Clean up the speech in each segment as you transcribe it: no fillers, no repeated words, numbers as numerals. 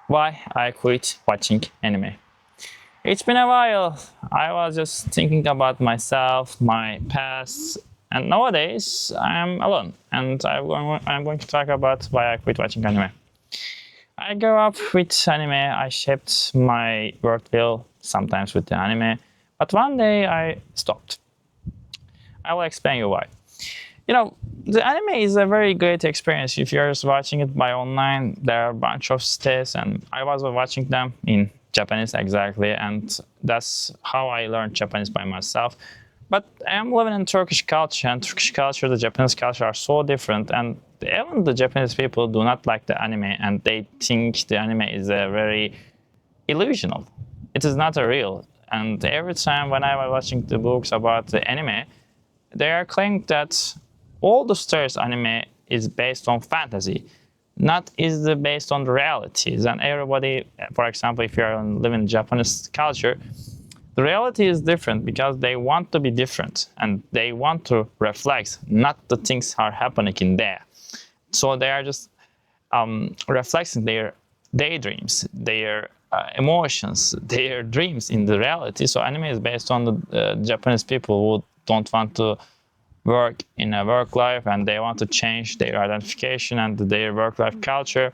Why I quit watching anime. It's been a while. I was just thinking about myself, my past, and nowadays I'm alone. And I'm going to talk about why I quit watching anime. I grew up with anime. I shaped my worldview sometimes with the anime, but one day I stopped. I will explain you why. You know, the anime is a very great experience. If you're just watching it by online, there are a bunch of states, and I was watching them in Japanese exactly, and that's how I learned Japanese by myself. But I am living in Turkish culture, and Turkish culture, the Japanese culture are so different, and even the Japanese people do not like the anime, and they think the anime is a very illusional. It is not a real. And every time when I was watching the books about the anime, they are claiming that all the stories anime is based on fantasy, not is the based on the realities. And everybody, for example, if you're living in Japanese culture, the reality is different because they want to be different and they want to reflect, not the things are happening in there. So they are just reflecting their daydreams, their emotions, their dreams in the reality. So anime is based on the Japanese people who don't want to work in a work life and they want to change their identification and their work life culture.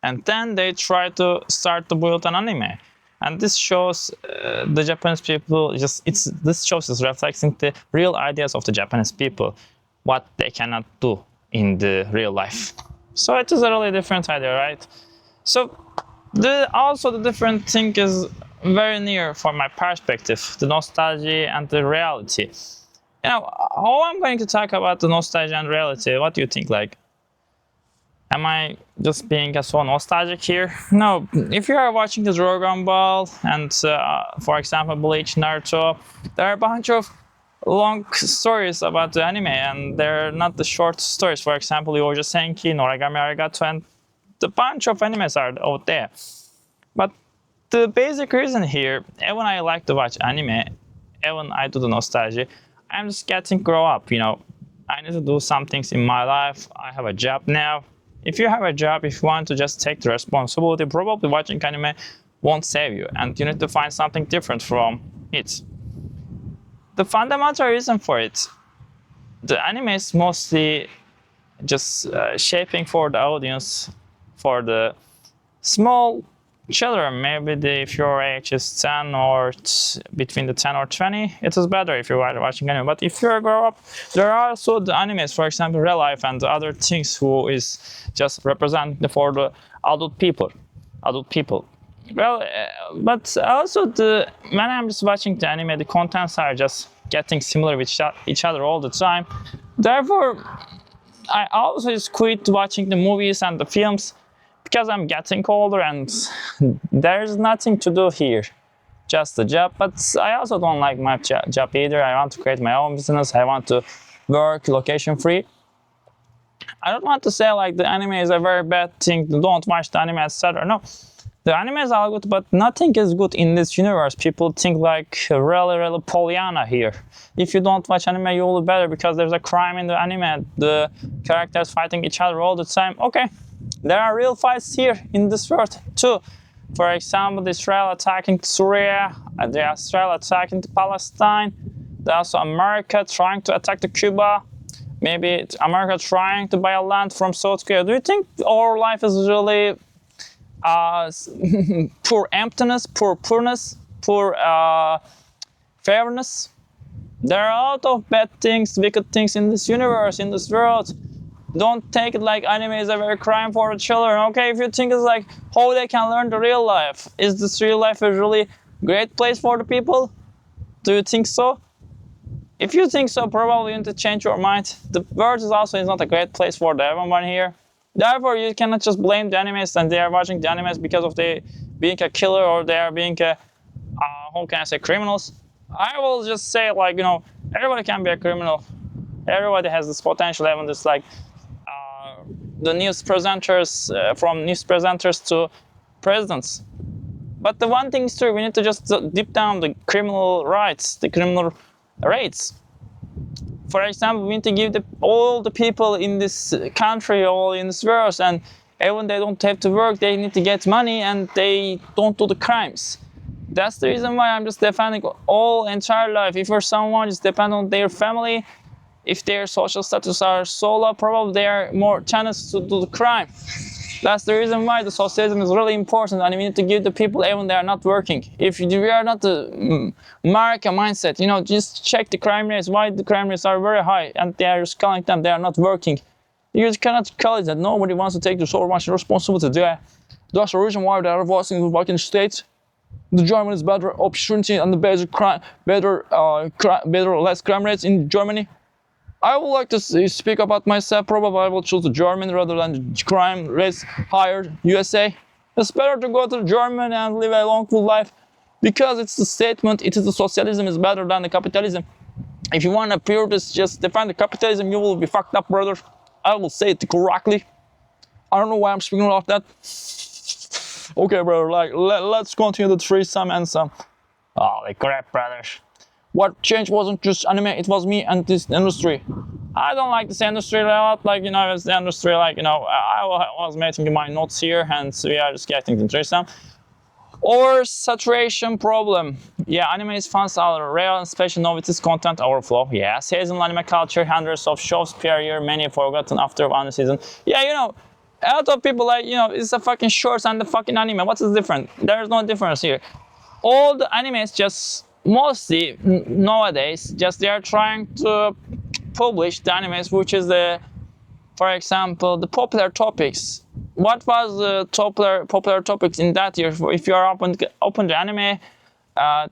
And then they try to start to build an anime. And this shows the Japanese people this shows is reflecting the real ideas of the Japanese people, what they cannot do in the real life. So it is a really different idea, right? So also the different thing is very near from my perspective, the nostalgia and the reality. How I'm going to talk about the nostalgia and reality, what do you think? Like, am I just being so nostalgic here? No, if you are watching the Dragon Ball and, for example, Bleach, Naruto, there are a bunch of long stories about the anime, and they're not the short stories. For example, Yojo Senki, Noragami Arigato, and the bunch of animes are out there. But the basic reason here, even I like to watch anime, even I do the nostalgia, I'm just getting grow up, I need to do some things in my life. I have a job now. If you have a job, if you want to just take the responsibility, probably watching anime won't save you, and you need to find something different from it. The fundamental reason for it, the anime is mostly just shaping for the audience, for the small children. Maybe if your age is 10 or between the 10 or 20, it is better if you're watching anime. But if you're a grown up, there are also the animes, for example, real life and other things who is just represented for the adult people. Well, but also when I'm just watching the anime, the contents are just getting similar with each other all the time. Therefore, I also just quit watching the movies and the films because I'm getting older and there's nothing to do here, just a job. But I also don't like my job either. I want to create my own business. I want to work location free. I don't want to say like the anime is a very bad thing, don't watch the anime, etc. No, the animes are good, but nothing is good in this universe. People think like really Pollyanna here. If you don't watch anime, you will be better because there's a crime in the anime. The characters fighting each other all the time. Okay, there are real fights here in this world too. For example, Israel attacking Syria, Israel attacking Palestine. There's also America trying to attack the Cuba. Maybe America trying to buy a land from South Korea. Do you think our life is really poor emptiness, poor poorness, poor fairness? There are a lot of bad things, wicked things in this universe, in this world. Don't take it like anime is a very crime for the children. Okay, if you think it's like how they can learn the real life, is this real life a really great place for the people? Do you think so? If you think so, probably you need to change your mind. The world is not a great place for everyone here. Therefore, you cannot just blame the animes and they are watching the animes because of they being a killer or they are being how can I say, criminals. I will just say like, everybody can be a criminal. Everybody has this potential, even this like the news presenters, from news presenters to presidents. But the one thing is true, we need to just deep down the criminal rights, the criminal rates. For example, we need to give all the people in this country, all in this world, and Even they don't have to work, they need to get money and they don't do the crimes. That's the reason why I'm just defending all entire life. If you're someone just depend on their family, if their social status are so low, probably they are more chances to do the crime. That's the reason why the socialism is really important, and we need to give the people even they are not working. If we are not the America mindset, just check the crime rates. Why the crime rates are very high, and they are just calling them they are not working. You just cannot call it that. Nobody wants to take so much responsibility there. That's the reason why they are voting the fucking states. The German is better opportunity and the better crime, better less crime rates in Germany. I would like to speak about myself. Probably I will choose the German rather than the crime rates higher USA. It's better to go to Germany and live a long full life because it's the statement. It is the socialism is better than the capitalism. If you want to pure just defend the capitalism, you will be fucked up, brother. I will say it correctly. I don't know why I'm speaking about that. Okay, brother. Let's continue the threesome and some. Holy crap, brothers. What changed wasn't just anime, it was me and this industry. I don't like this industry a lot, it's the industry, I was making my notes here and we are just getting the threesome. Oversaturation problem. Yeah, anime is fun, rare and special novelties, content overflow. Yeah, seasonal anime culture, hundreds of shows per year, many forgotten after one season. Yeah, a lot of people it's a fucking shorts and the fucking anime. What is different? There's no difference here. All the animes just mostly nowadays they are trying to publish the animes which is for example the popular topics. What was the popular topics in that year? If you are open the anime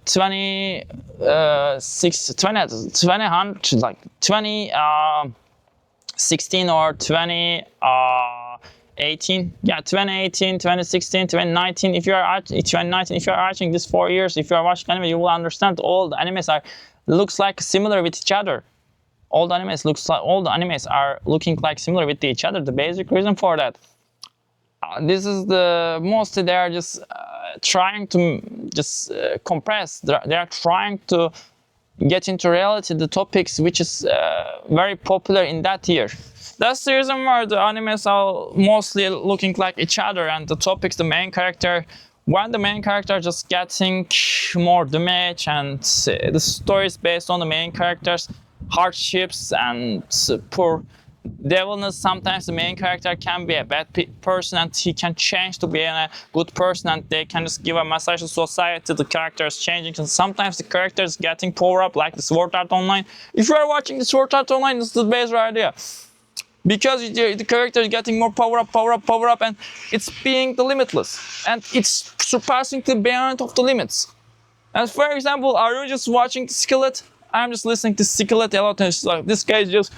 2016 or 2018, 2018, 2016, 2019. If you are 2019, if you are watching this 4 years, if you are watching anime, you will understand all the animes looks like similar with each other. All the animes are looking like similar with each other. The basic reason for that. This is mostly they are just trying to compress. They are trying to get into reality the topics which is very popular in that year. That's the reason why the animes are mostly looking like each other, and the topics, the main character, when the main character just getting more damage and the story is based on the main character's hardships and poor devilness. Sometimes the main character can be a bad person and he can change to be a good person, and they can just give a message to society. The character is changing, and sometimes the character is getting power up, like the Sword Art Online. If you are watching the Sword Art Online, this is the basic idea. Because the character is getting more power up, and it's being the limitless, and it's surpassing the beyond of the limits. And for example, are you just watching the Skillet? I'm just listening to Skillet a lot, and it's like this guy is just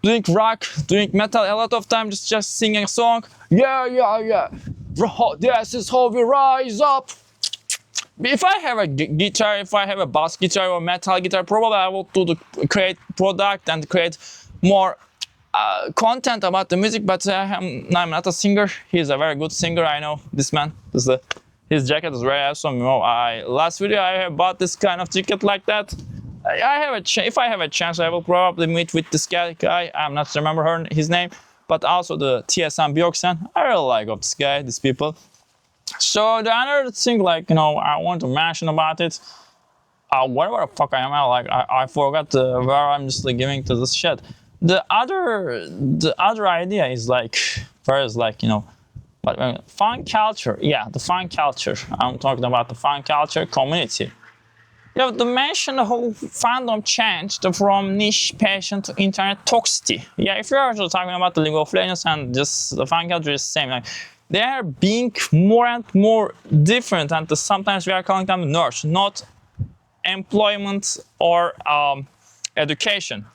doing rock, doing metal a lot of time, just singing a song. Yeah. This is how we rise up. If I have a guitar, if I have a bass guitar or metal guitar, probably I will create product and create more content about the music, but I'm not a singer. He's a very good singer. I know this man. His jacket is very awesome. Last video I bought this kind of jacket like that. If I have a chance, I will probably meet with this guy. I'm not remember his name, but also the TSM Bjorksen. I really like of this guy, these people. So the other thing, I want to mention about it. Whatever the fuck I am, I forgot where I'm just giving to this shit. The other idea is fun culture. Yeah, the fun culture. I'm talking about the fun culture community. To mention the whole fandom changed from niche passion to internet toxicity. Yeah, if you're also talking about the League of Legends and just the fan culture is the same. They are being more and more different, and sometimes we are calling them nerds, not employment or education.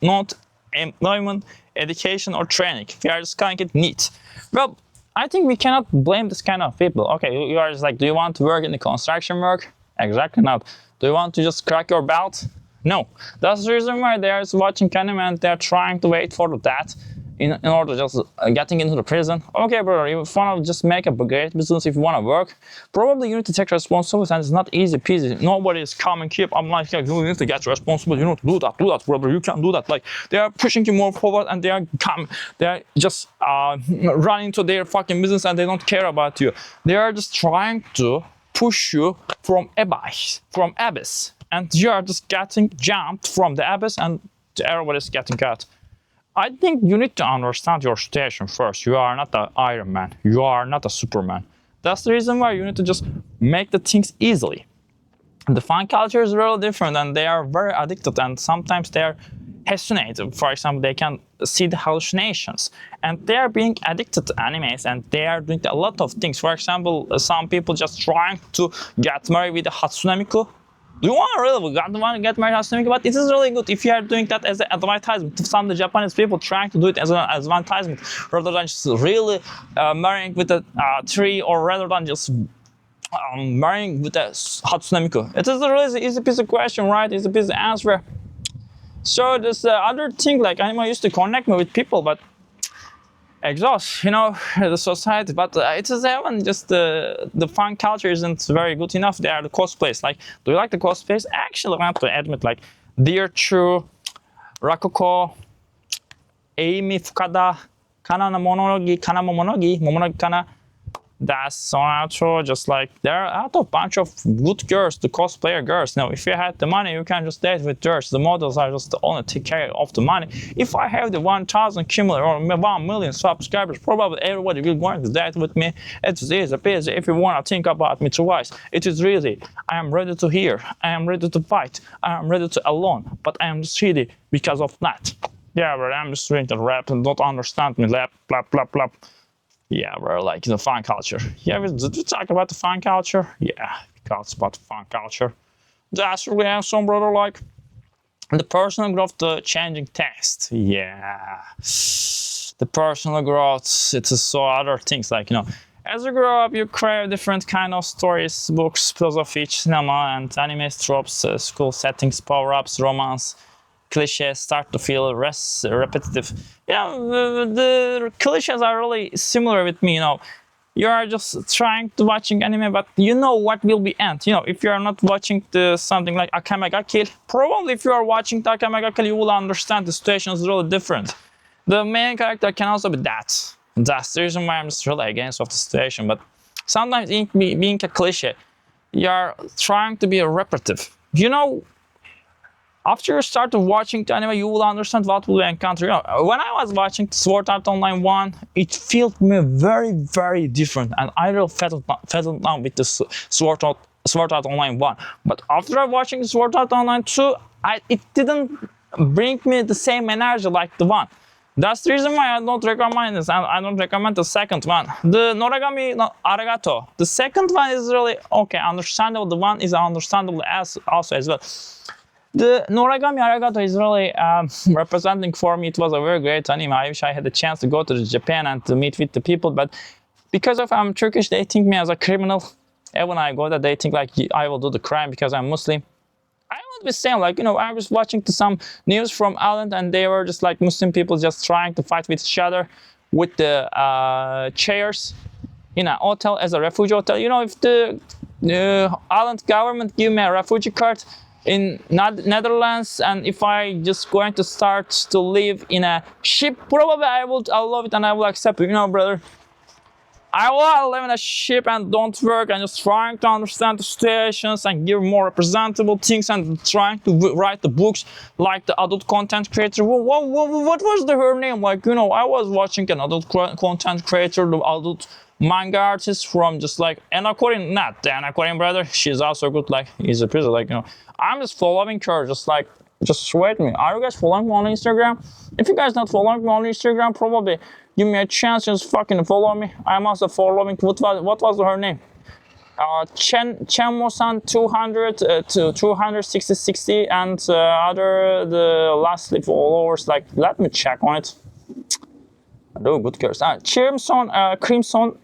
Not employment, education, or training. We are just calling it NEET. Well, I think we cannot blame this kind of people. Okay, you are just do you want to work in the construction work? Exactly not. Do you want to just crack your belt? No. That's the reason why they are watching anime and they are trying to wait for that. in order to just getting into the prison. Okay, brother, if you want to just make a great business, if you want to work, probably you need to take responsibility, and it's not easy peasy. Nobody is coming keep. I'm like, you need to get responsible. You know, do that, brother. You can do that. Like they are pushing you more forward, and they are just running to their fucking business, and they don't care about you. They are just trying to push you from abyss, and you are just getting jumped from the abyss, and everybody's getting cut. I think you need to understand your situation first. You are not an Iron Man. You are not a Superman. That's the reason why you need to just make the things easily. The fan culture is really different, and they are very addicted, and sometimes they are hallucinated. For example, they can see the hallucinations, and they are being addicted to animes, and they are doing a lot of things. For example, some people just trying to get married with a Hatsune Miku. Do you want to really get married Hatsune Miku? But it is really good if you are doing that as an advertisement. Some of the Japanese people trying to do it as an advertisement rather than just really marrying with a tree, or rather than just marrying with a Hatsune Miku. It is a really easy piece of question, right? It's a piece of answer. So this other thing, like anime used to connect me with people, but exhaust, you know, the society. But it is even just the fan culture isn't very good enough. They are the cosplays. Like, do you like the cosplays? Actually, I have to admit, like Dear True, Rakoko, Amy Fukada, Kana no Mononogi, Kana Momonogi, Momonogi Kana. That's so natural. Just like there are a bunch of good girls, the cosplayer girls. Now, if you had the money, you can just date with girls. The models are just only take care of the money. If I have the 1,000 cumulative or 1 million subscribers, probably everybody will going to date with me. It's easy peasy. If you want to think about me twice, it is really. I am ready to hear. I am ready to fight. I am ready to alone. But I am just ready because of that. Yeah, but I'm just reading the rap and don't understand me. Blah blah blah blah. Yeah, we're like the fan culture. Yeah, did we talk about the fan culture? Yeah, because about the fan culture. That's really awesome, brother. Like the personal growth, the changing taste. Yeah, the personal growth. It's so other things like, you know, as you grow up, you crave different kind of stories, books, philosophy, cinema, and anime tropes, school settings, power-ups, romance. Cliches start to feel less repetitive. Yeah, the cliches are really similar with me. You know, you are just trying to watching anime, but you know what will be end. You know, if you are not watching the something like Akame ga Kill, probably if you are watching the Akame ga Kill, you will understand the situation is really different. The main character can also be that. That's the reason why I'm just really against of the situation. But sometimes being a cliche, you are trying to be a repetitive. You know. After you start watching the anime, you will understand what will encounter. You know, when I was watching Sword Art Online 1, it felt me very, very different, and I really fell down with the Sword Art Online 1. But after watching Sword Art Online 2, it didn't bring me the same energy like the one. That's the reason why I don't recommend this, and I don't recommend the second one. The Noragami no Arigato. The second one is really okay, understandable. The one is understandable also as well. The Noragami Arigato is really representing for me. It was a very great anime. I wish I had the chance to go to Japan and to meet with the people, but because of I'm Turkish, they think me as a criminal. And when I go there, they think like I will do the crime because I'm Muslim. I would be saying like, you know, I was watching some news from Ireland, and they were just like Muslim people just trying to fight with each other with the chairs in a hotel as a refugee hotel. You know, if the Ireland government give me a refugee card in Netherlands, and if I just going to start to live in a ship, probably I'll love it and I will accept it. You know, brother, I will live in a ship and don't work and just trying to understand the situations and give more representable things and trying to write the books like the adult content creator. What was her name? Like, you know, I was watching an adult content creator, the adult manga artist from just like Anna Corin, not the Anna Corin brother. She's also good. Like, he's a prison. Like, you know, I'm just following her. Just wait me. Are you guys following me on Instagram? If you guys not following me on Instagram, probably give me a chance. Just fucking follow me. I'm also following. What was her name? Chenmo-san 200 to 260 and the lastly followers. Like, let me check on it. Oh, good girls. Crimson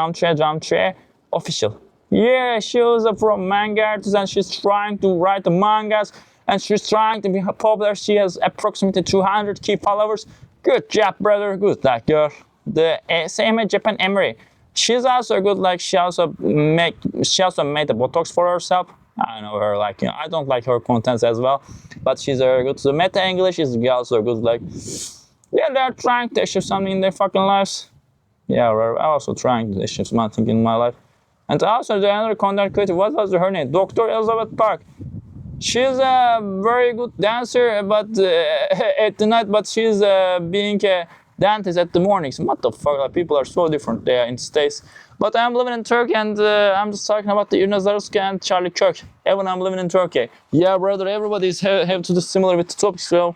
Downtree official. Yeah, she was from manga artist and she's trying to write the mangas. and she's trying to be popular. She has approximately 200k followers. Good job, brother. Good, that girl. The same as Japan Emery. She's also good. Like she also made the Botox for herself. I know her. Like I don't like her contents as well, but she's very good. So Meta English is also good. Like yeah, they're trying to achieve something in their fucking lives. Yeah, we're also trying to achieve something in my life. And also the other content creator. What was her name? Dr. Elizabeth Park. She's a very good dancer, but at the night. But she's being a dentist at the mornings. What the fuck? Like, people are so different there in States. But I'm living in Turkey, and I'm just talking about the Ensari and Charlie Kirk. Even I'm living in Turkey. Yeah, brother. Everybody's have to do similar with the topics. So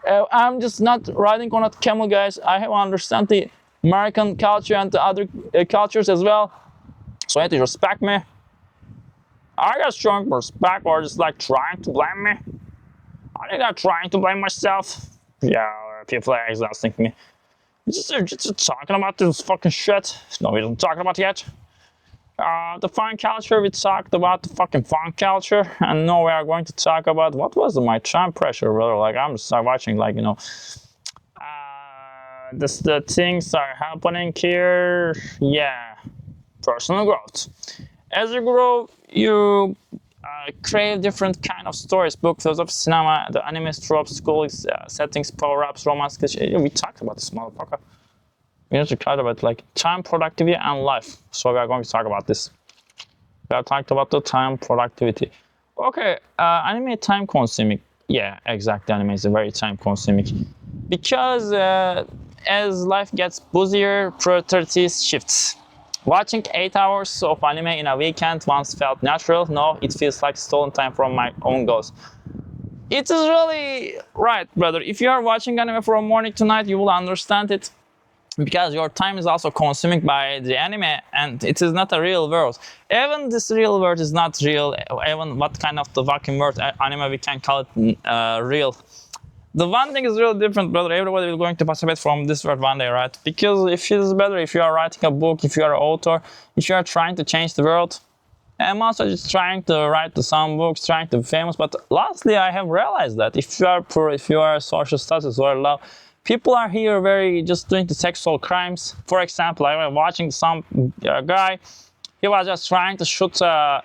I'm just not riding on a camel, guys. I have understand the American culture and the other cultures as well. So you have to respect me. I got strong respect, or just like trying to blame me. I think I'm trying to blame myself. Yeah, people are exhausting me. Just talking about this fucking shit. No, we don't talk about yet. The fun culture, we talked about the fucking fun culture, and now we are going to talk about what was my time pressure, brother. Like I'm just watching, like the things are happening here. Yeah, personal growth. As you grow, you crave different kind of stories, books, philosophy, cinema, the anime, tropes, school settings, power-ups, romance. We talked about this motherfucker. We need to talk about like time, productivity, and life. So we are going to talk about this. We have talked about the time productivity. Okay, anime time consuming. Yeah, exactly. Anime is very time consuming because as life gets busier, priorities shifts. Watching 8 hours of anime in a weekend once felt natural. Now it feels like stolen time from my own goals. It is really right, brother. If you are watching anime from morning to night, you will understand it because your time is also consuming by the anime, and it is not a real world. Even this real world is not real. Even what kind of the vacuum world anime we can call it real. The one thing is really different, brother. Everybody will going to participate from this world one day, right? Because if it is better, if you are writing a book, if you are an author, if you are trying to change the world, I'm also just trying to write some books, trying to be famous. But lastly, I have realized that if you are poor, if you are social status or low, people are here very just doing the sexual crimes. For example, I was watching some guy. He was just trying to shoot a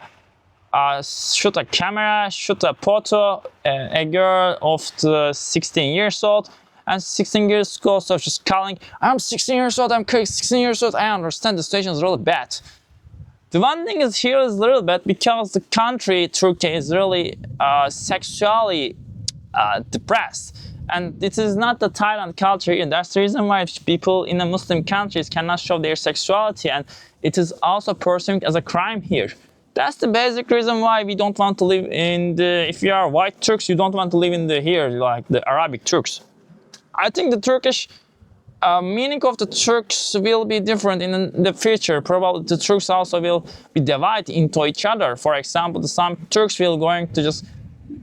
camera, shoot a photo, a girl of 16 years old, and 16 years old, so she's calling, I'm 16 years old, I'm 16 years old, I understand the situation is really bad. The one thing is here is a little bit because the country, Turkey, is really sexually depressed. And it is not the Thailand culture, and that's the reason why people in the Muslim countries cannot show their sexuality, and it is also perceived as a crime here. That's the basic reason why we don't want to live in the, if you are white Turks, you don't want to live in the here, like the Arabic Turks. I think the Turkish meaning of the Turks will be different in the future. Probably the Turks also will be divided into each other. For example, some Turks will going to just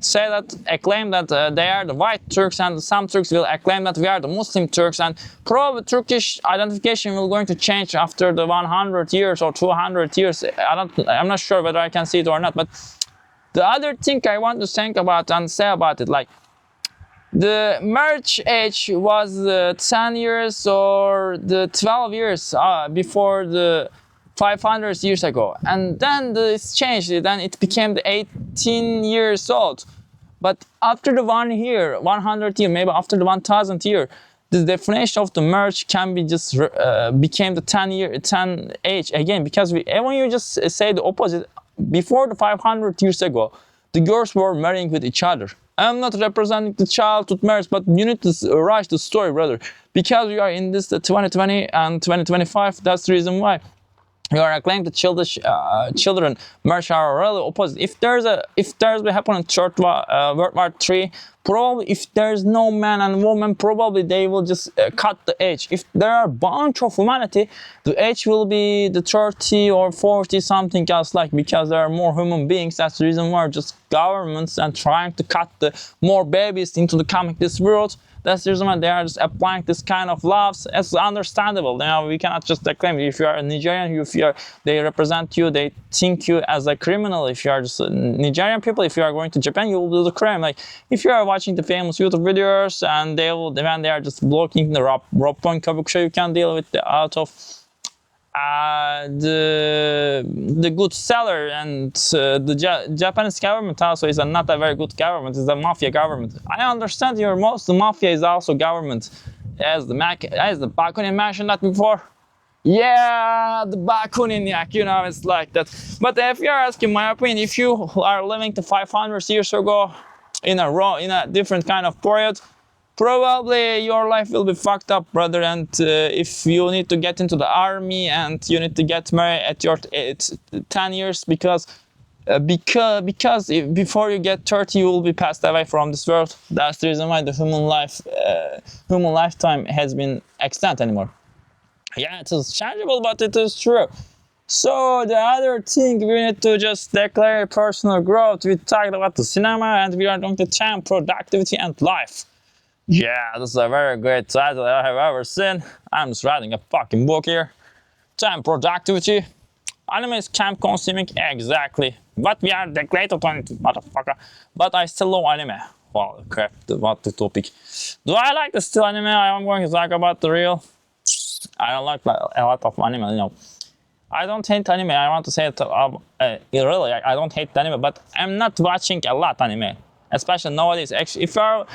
say that, acclaim that they are the white Turks, and some Turks will acclaim that we are the Muslim Turks, and probably Turkish identification will going to change after the 100 years or 200 years. I'm not sure whether I can see it or not, but the other thing I want to think about and say about it, like the marriage age was 10 years or the 12 years before the 500 years ago, and then it's changed. Then it became the 18 years old. But after the 1 year, 100 year, maybe after the 1000 year, the definition of the marriage can be just became the 10 age again. Because when you just say the opposite, before the 500 years ago, the girls were marrying with each other. I'm not representing the childhood marriage, but you need to write the story, brother. Because we are in this 2020 and 2025, that's the reason why. You are acclaiming the children marriage are really opposite. If there's will happen in World War III, probably if there's no man and woman, probably they will just cut the age. If there are a bunch of humanity, the age will be the 30 or 40 something else, like, because there are more human beings. That's the reason why just governments and trying to cut the more babies into the coming this world. That's the reason why they are just applying this kind of laws. It's understandable. You know, we cannot just claim if you are a Nigerian, they represent you, they think you as a criminal. If you are just Nigerian people, if you are going to Japan, you will do the crime. Like if you are watching the famous YouTube videos and when they are just blocking the rob point Kabukusha, you can deal with the out of the good seller, and the Japanese government also is not a very good government. It's a mafia government. I understand the mafia is also government, as the Bakunin mentioned that before. Yeah, the Bakunin, you know, it's like that. But if you are asking my opinion, if you are living to 500 years ago in a different kind of period, probably your life will be fucked up, brother. And if you need to get into the army and you need to get married at your 10 years because before you get 30 you will be passed away from this world. That's the reason why the human lifetime has been extended anymore. Yeah, it is changeable, but it is true. So the other thing, we need to just declare personal growth. We talked about the cinema and we are going to time productivity and life. Yeah, this is a very great title I have ever seen. I'm just writing a fucking book here. Time productivity. Anime is time consuming, exactly. But we are degraded on it, motherfucker. But I still love anime. Wow, crap, what the topic. Do I like the still anime? I'm going to talk about the real. I don't like a lot of anime, you know. I don't hate anime. I want to say it really, I don't hate anime, but I'm not watching a lot anime. Especially nowadays. Actually, if you're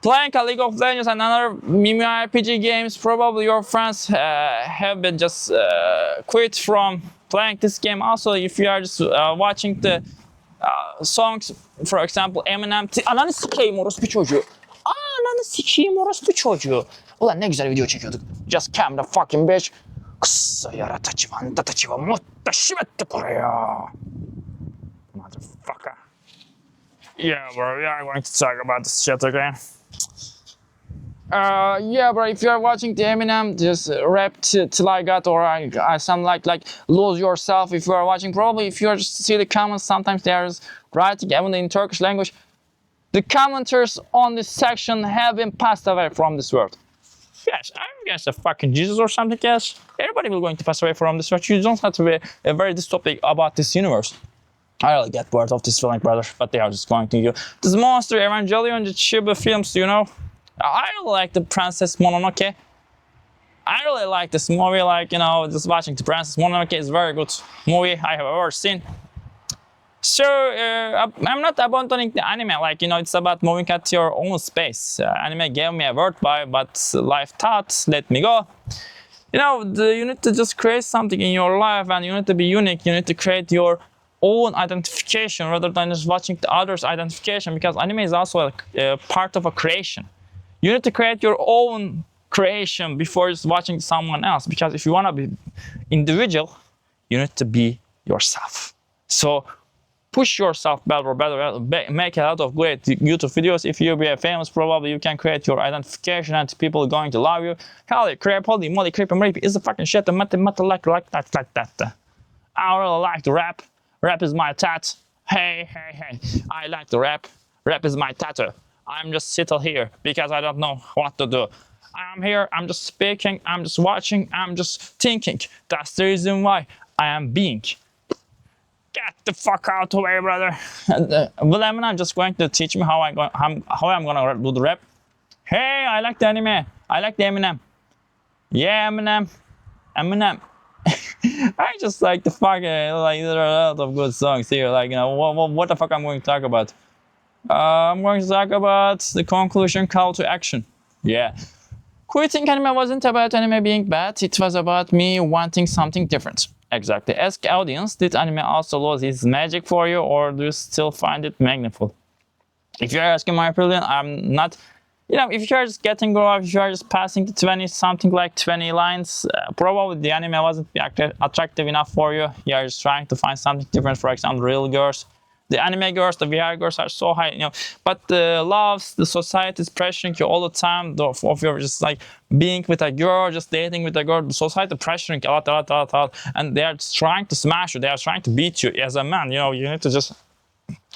playing a League of Legends and other MMORPG games, probably your friends have been just quit from playing this game. Also, if you are just watching the songs, for example, Eminem, ananı sikeyim orospu çocuğu. Ananı sikeyim orospu çocuğu. Ulan ne güzel video çekiyorduk. Just cam the fucking bitch. Kısa yarataçı vandataçı ve muhteşemetti buraya. Motherfucker. Yeah, bro, we are going to talk about this shit again. Yeah, bro, if you're watching the Eminem, just rap till I got, or I sound like lose yourself. If you are watching, probably if you just see the comments, sometimes there's writing even in Turkish language. The commenters on this section have been passed away from this world. Yes, I'm against a fucking Jesus or something else. Everybody will going to pass away from this world. You don't have to be a very dystopic about this universe. I really get bored of this feeling, brother, but they are just going to do this monster Evangelion, the Chiba films, you know. I really like the Princess Mononoke. I really like this movie, like, you know, just watching the Princess Mononoke is a very good movie I have ever seen. So, I'm not abandoning the anime, like, you know, it's about moving at your own space. Anime gave me a word by, but life taught, let me go. You know, you need to just create something in your life and you need to be unique. You need to create your own identification rather than just watching the others' identification, because anime is also a part of a creation. You need to create your own creation before just watching someone else, because if you want to be individual, you need to be yourself. So push yourself better, make a lot of great YouTube videos. If you be famous, probably you can create your identification and people are going to love you. Holy crap, holy moly, creepy rapey is a fucking shit, like that. I really like the rap. Rap is my tat. Hey, I like the rap. Rap is my tattoo. I'm just sitting here because I don't know what to do. I'm here, I'm just speaking, I'm just watching, I'm just thinking. That's the reason why I am being. Get the fuck out of the way, brother. Well, I'm just going to teach me how I'm gonna do the rap. Hey, I like the anime. I like the Eminem. Yeah, Eminem. I just like the fucking, like, there are a lot of good songs here. Like, you know, what the fuck I'm going to talk about? I'm going to talk about the conclusion, call to action. Yeah. Quitting anime wasn't about anime being bad. It was about me wanting something different. Exactly. Ask audience, did anime also lose its magic for you, or do you still find it meaningful? If you're asking my opinion, I'm not. You know, if you're just getting grow up, if you're just passing the 20, something like 20 lines, probably the anime wasn't attractive enough for you. You're just trying to find something different. For example, real girls. The anime girls, the VR girls are so high, you know. But the loves, the society is pressuring you all the time. Of you're just like being with a girl, just dating with a girl. The society pressuring you a lot. And they are just trying to smash you. They are trying to beat you as a man. You know, you need to just.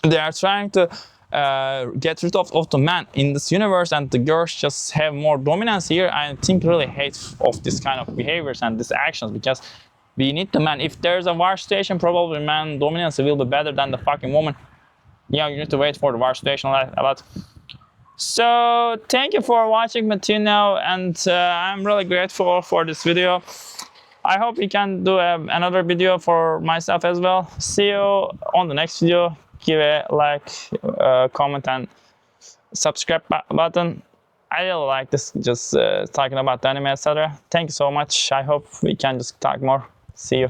They are trying to get rid of the man in this universe, and the girls just have more dominance here. I think really hate of this kind of behaviors and these actions, because we need the man. If there's a war situation, probably man dominance will be better than the fucking woman. Yeah, you need to wait for the war situation a lot. So thank you for watching Matino, and I'm really grateful for this video. I hope we can do another video for myself as well. See you on the next video. Give a like, comment, and subscribe button. I really like this, just talking about the anime, etc. Thank you so much. I hope we can just talk more. See you.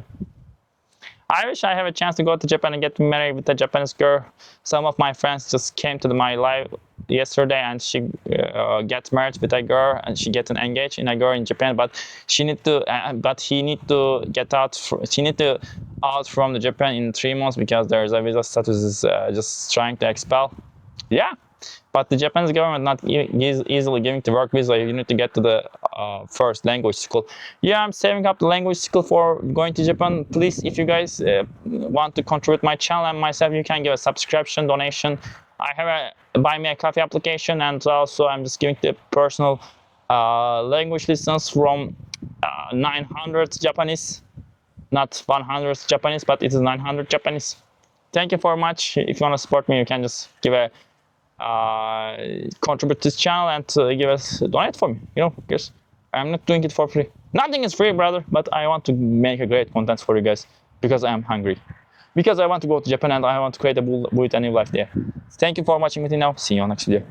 I wish I have a chance to go to Japan and get married with a Japanese girl. Some of my friends just came to my live yesterday, and she gets married with a girl, and she gets engaged in a girl in Japan. But she need to, he need to get out. She need to out from the Japan in 3 months, because there's a visa status is just trying to expel. Yeah. But the Japanese government not easily giving the work visa. You need to get to the first language school. Yeah, I'm saving up the language school for going to Japan. Please, if you guys want to contribute my channel and myself, you can give a subscription donation. I have a buy me a coffee application, and also I'm just giving the personal language lessons from 900 Japanese, not 100 Japanese, but it is 900 Japanese. Thank you very much. If you want to support me, you can just give a contribute to this channel and give us donate for me, because I'm not doing it for free. Nothing is free, brother, but I want to make a great content for you guys, because I'm hungry, because I want to go to Japan and I want to create a bullet and new life there. Thank you for watching me now. See you on next video.